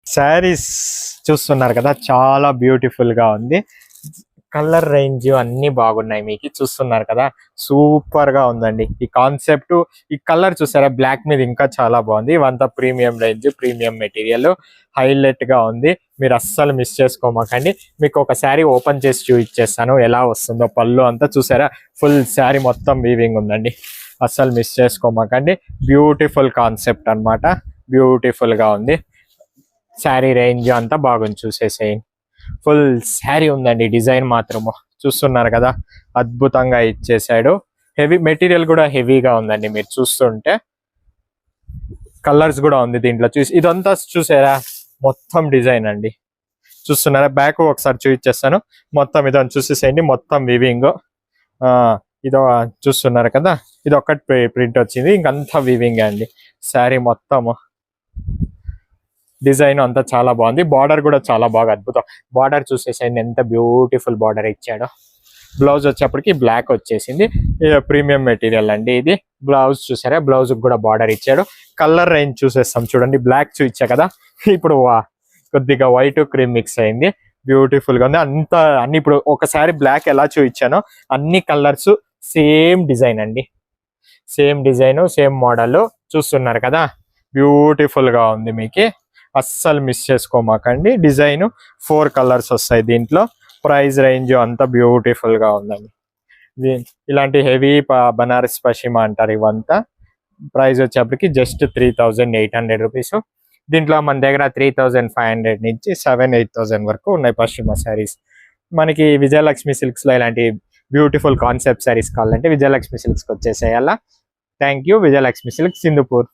శారీస్ చూస్తున్నారు కదా, చాలా బ్యూటిఫుల్ గా ఉంది. కలర్ రేంజ్ అన్ని బాగున్నాయి. మీకు చూస్తున్నారు కదా, సూపర్ గా ఉందండి ఈ కాన్సెప్ట్. ఈ కలర్ చూసారా, బ్లాక్ మీద ఇంకా చాలా బాగుంది. ఇవంతా premium range, premium material, highlight గా ఉంది. మీరు అస్సలు మిస్ చేసుకోమాకండి. మీకు ఒక శారీ ఓపెన్ చేసి చూపించేస్తాను ఎలా వస్తుందో. పళ్ళు అంతా చూసారా, ఫుల్ శారీ మొత్తం వీవింగ్ ఉందండి. అస్సలు మిస్ చేసుకోమాకండి. బ్యూటిఫుల్ కాన్సెప్ట్ అన్నమాట, బ్యూటిఫుల్ గా ఉంది. శారీ రేంజ్ అంతా బాగుంది, చూసేసేయండి. ఫుల్ శారీ ఉందండి. డిజైన్ మాత్రము చూస్తున్నారు కదా, అద్భుతంగా ఇచ్చేసాడు. హెవీ మెటీరియల్ కూడా హెవీగా ఉందండి. మీరు చూస్తుంటే కలర్స్ కూడా ఉంది దీంట్లో. చూసి ఇదంతా చూసారా, మొత్తం డిజైన్ అండి. చూస్తున్నారా, బ్యాక్ ఒకసారి చూపించేస్తాను. మొత్తం ఇదని చూసేసేయండి, మొత్తం వివింగ్. ఇదో చూస్తున్నారు కదా, ఇది ఒక్కటి ప్రింట్ వచ్చింది, ఇంకంతా వివింగ్ అండి. శారీ మొత్తము డిజైన్ అంతా చాలా బాగుంది. బార్డర్ కూడా చాలా బాగా అద్భుతం. బార్డర్ చూసేసేయండి, ఎంత బ్యూటిఫుల్ బార్డర్ ఇచ్చాడో. బ్లౌజ్ వచ్చేప్పటికి బ్లాక్ వచ్చేసింది. ప్రీమియం మెటీరియల్ అండి ఇది. బ్లౌజ్ చూసారా, బ్లౌజ్ కూడా బార్డర్ ఇచ్చాడు. కలర్ రేంజ్ చూసేస్తాం చూడండి. బ్లాక్ చూపించా కదా, ఇప్పుడు కొద్దిగా వైట్ క్రీమ్ మిక్స్ అయింది. బ్యూటిఫుల్ గా ఉంది. అన్ని ఇప్పుడు ఒకసారి బ్లాక్ ఎలా చూపించానో అన్ని కలర్స్ సేమ్ డిజైన్ అండి. Same design, same model. చూస్తున్నారు కదా, బ్యూటిఫుల్ గా ఉంది. మీకు అస్సలు మిస్ చేసుకోమాకండి. డిజైన్ 4 కలర్స్ వస్తాయి దీంట్లో. ప్రైస్ రేంజ్ అంతా బ్యూటిఫుల్ గా ఉందండి. ఇలాంటి హెవీ బనారస్ పశ్చిమ అంటారు ఇవంతా. ప్రైస్ వచ్చేప్పటికి జస్ట్ 3800 రూపీస్. దీంట్లో మన దగ్గర 3500 నుంచి 7-8,000 వరకు ఉన్నాయి పశ్చిమ శారీస్. మనకి విజయలక్ష్మి సిల్క్స్ లో ఇలాంటి బ్యూటిఫుల్ కాన్సెప్ట్ శారీస్ కావాలంటే విజయలక్ష్మి సిల్క్స్కి వచ్చేసేయాలా. Thank you. విజయలక్ష్మి సిల్క్స్, సింధుపూర్.